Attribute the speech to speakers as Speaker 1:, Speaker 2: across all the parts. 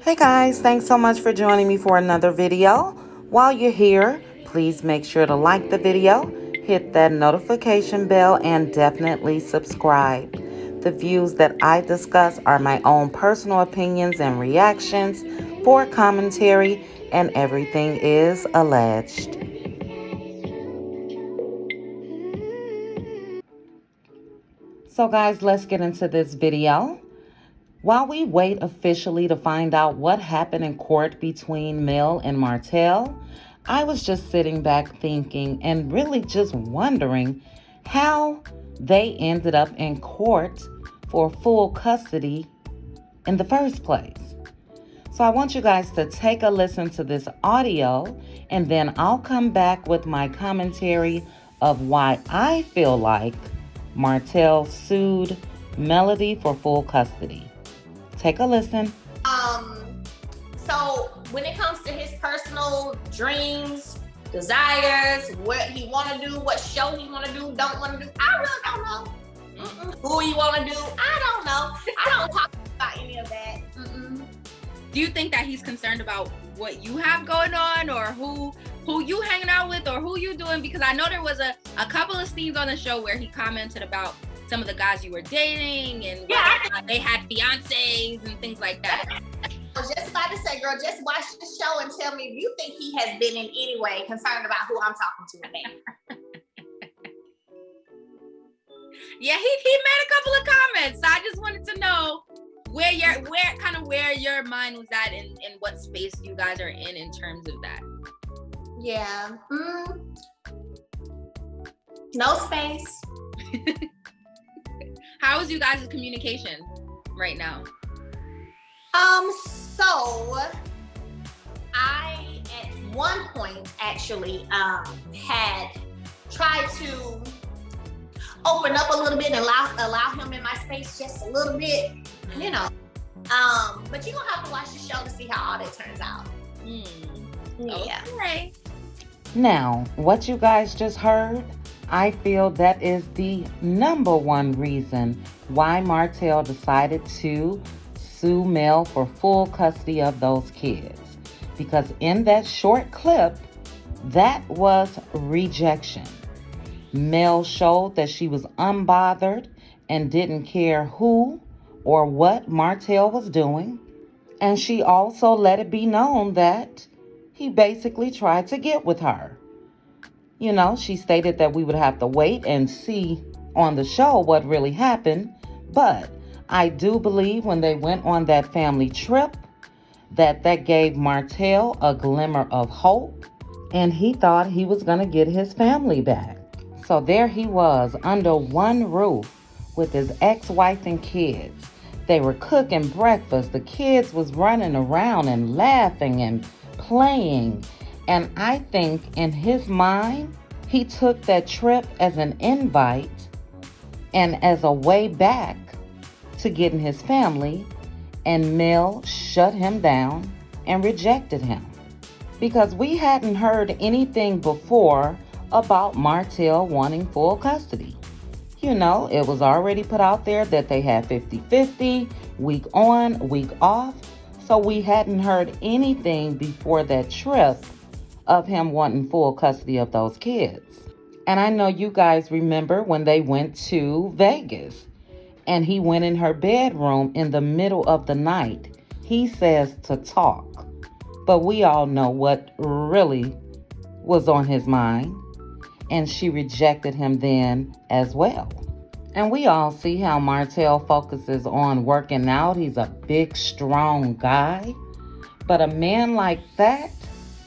Speaker 1: Hey guys, thanks so much for joining me for another video. While you're here, please make sure to like the video, hit that notification bell, and definitely subscribe. The views that I discuss are my own personal opinions and reactions for commentary, and everything is alleged. So guys, let's get into this video. While we wait officially to find out what happened in court between Mel and Martell, I was just sitting back thinking and really just wondering how they ended up in court for full custody in the first place. So I want you guys to take a listen to this audio, and then I'll come back with my commentary of why I feel like Martell sued Melody for full custody. Take a listen.
Speaker 2: So when it comes to his personal dreams, desires, what he want to do, what show he want to do, don't want to do, I really don't know. Who he want to do, I don't know. I don't talk about any of that.
Speaker 3: Do you think that he's concerned about what you have going on, or who you hanging out with, or who you doing? Because I know there was a couple of scenes on the show where he commented about some of the guys you were dating and they had fiancés and things like that.
Speaker 2: I was just about to say, girl, just watch the show and tell me if you think he has been in any way concerned about who I'm talking to today.
Speaker 3: Yeah, he made a couple of comments. So I just wanted to know where your mind was at and what space you guys are in terms of that.
Speaker 2: Yeah. No space.
Speaker 3: How is you guys' communication right now?
Speaker 2: So I at one point actually had tried to open up a little bit and allow him in my space just a little bit, you know. But you're gonna have to watch the show to see how all that turns out. Yeah.
Speaker 3: Okay.
Speaker 1: Now, what you guys just heard, I feel that is the number one reason why Martell decided to sue Mel for full custody of those kids. Because in that short clip, that was rejection. Mel showed that she was unbothered and didn't care who or what Martell was doing. And she also let it be known that he basically tried to get with her. You know, she stated that we would have to wait and see on the show what really happened. But I do believe when they went on that family trip that gave Martell a glimmer of hope, and he thought he was going to get his family back. So there he was under one roof with his ex-wife and kids. They were cooking breakfast. The kids was running around and laughing and playing. And I think in his mind, he took that trip as an invite and as a way back to getting his family, and Mel shut him down and rejected him. Because we hadn't heard anything before about Martell wanting full custody. You know, it was already put out there that they had 50-50, week on, week off. So we hadn't heard anything before that trip of him wanting full custody of those kids. And I know you guys remember when they went to Vegas and he went in her bedroom in the middle of the night. He says to talk. But we all know what really was on his mind. And she rejected him then as well. And we all see how Martell focuses on working out. He's a big, strong guy. But a man like that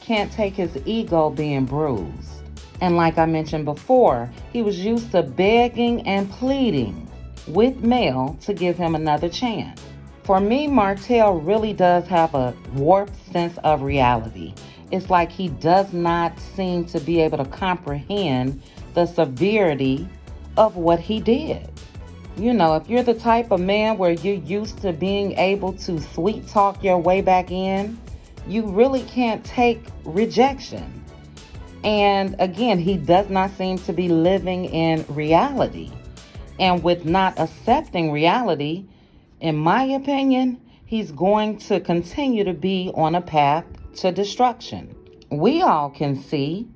Speaker 1: can't take his ego being bruised. And like I mentioned before, he was used to begging and pleading with Mel to give him another chance. For me, Martell really does have a warped sense of reality. It's like he does not seem to be able to comprehend the severity of what he did. You know, if you're the type of man where you're used to being able to sweet talk your way back in, you really can't take rejection. And again, he does not seem to be living in reality. And with not accepting reality, in my opinion, he's going to continue to be on a path to destruction. We all can see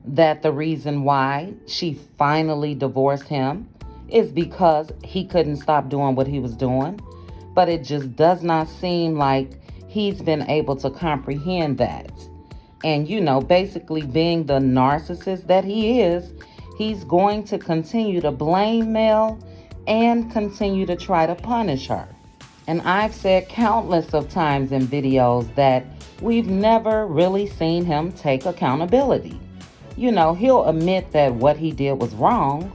Speaker 1: that the reason why she finally divorced him is because he couldn't stop doing what he was doing. But it just does not seem like he's been able to comprehend that. And, basically being the narcissist that he is, he's going to continue to blame Mel and continue to try to punish her. And I've said countless of times in videos that we've never really seen him take accountability. He'll admit that what he did was wrong,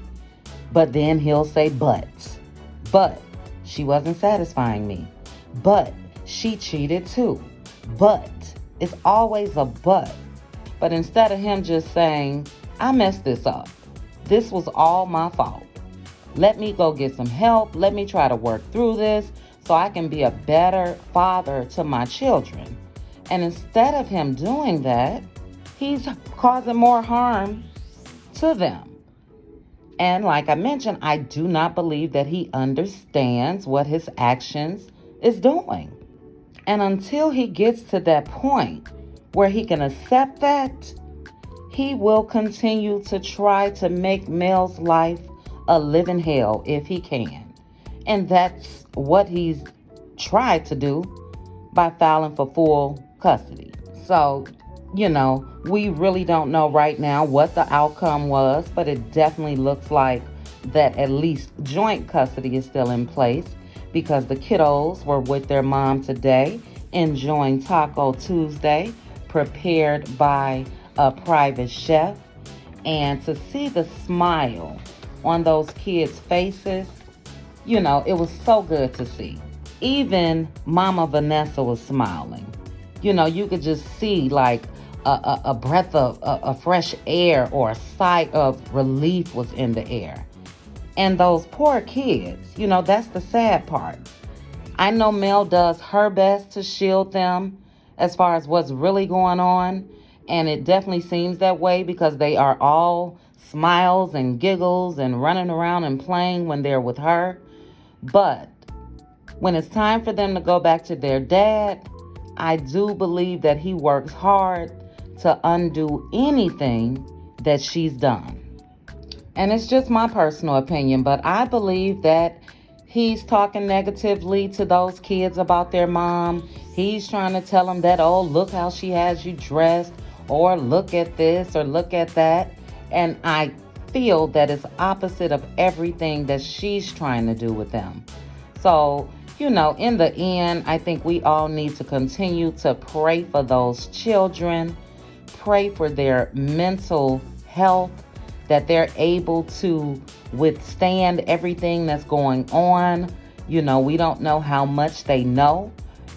Speaker 1: but then he'll say, but she wasn't satisfying me. But she cheated too. But it's always a but. But instead of him just saying, I messed this up. This was all my fault. Let me go get some help. Let me try to work through this so I can be a better father to my children. And instead of him doing that, he's causing more harm to them. And like I mentioned, I do not believe that he understands what his actions is doing. And until he gets to that point where he can accept that, he will continue to try to make Mel's life a living hell if he can. And that's what he's tried to do by filing for full custody. So, we really don't know right now what the outcome was, but it definitely looks like that at least joint custody is still in place because the kiddos were with their mom today enjoying Taco Tuesday prepared by a private chef. And to see the smile on those kids' faces, it was so good to see. Even Mama Vanessa was smiling. You could just see like a breath of a fresh air or a sigh of relief was in the air. And those poor kids, that's the sad part. I know Mel does her best to shield them as far as what's really going on. And it definitely seems that way because they are all smiles and giggles and running around and playing when they're with her. But when it's time for them to go back to their dad, I do believe that he works hard to undo anything that she's done. And it's just my personal opinion, but I believe that he's talking negatively to those kids about their mom. He's trying to tell them that, oh, look how she has you dressed, or look at this, or look at that. And I feel that it's opposite of everything that she's trying to do with them. So, in the end, I think we all need to continue to pray for those children, pray for their mental health, that they're able to withstand everything that's going on. We don't know how much they know.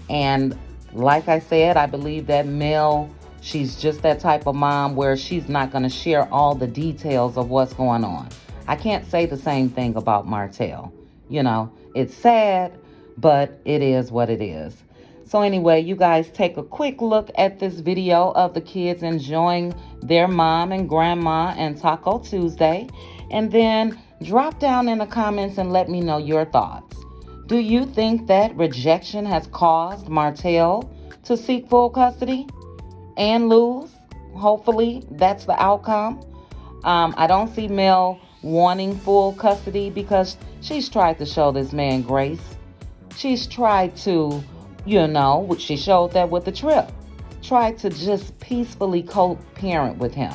Speaker 1: And like I said, I believe that Mel, she's just that type of mom where she's not going to share all the details of what's going on. I can't say the same thing about Martell. It's sad, but it is what it is. So anyway, you guys take a quick look at this video of the kids enjoying their mom and grandma and Taco Tuesday. And then drop down in the comments and let me know your thoughts. Do you think that rejection has caused Martell to seek full custody and lose? Hopefully that's the outcome. I don't see Mel wanting full custody because she's tried to show this man grace. She's tried to, she showed that with the trip. Tried to just peacefully co-parent with him.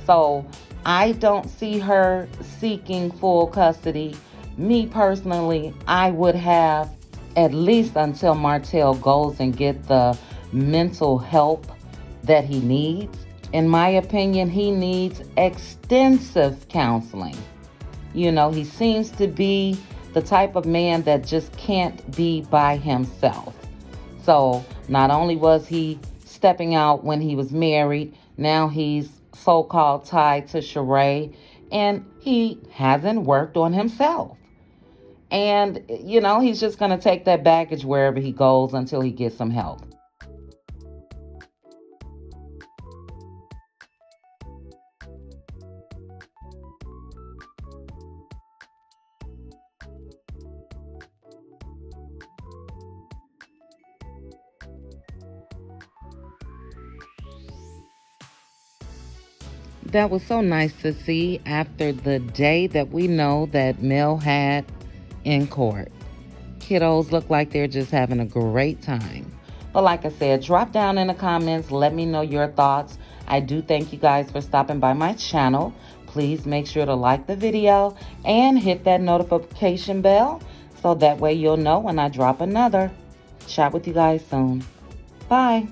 Speaker 1: So I don't see her seeking full custody. Me personally, I would have at least until Martell goes and get the mental help that he needs. In my opinion, he needs extensive counseling. He seems to be the type of man that just can't be by himself. So not only was he stepping out when he was married, now he's so-called tied to Sheree, and he hasn't worked on himself. And, he's just going to take that baggage wherever he goes until he gets some help. That was so nice to see after the day that we know that Mel had in court. Kiddos look like they're just having a great time. But like I said, drop down in the comments. Let me know your thoughts. I do thank you guys for stopping by my channel. Please make sure to like the video and hit that notification bell so that way you'll know when I drop another. Chat with you guys soon. Bye.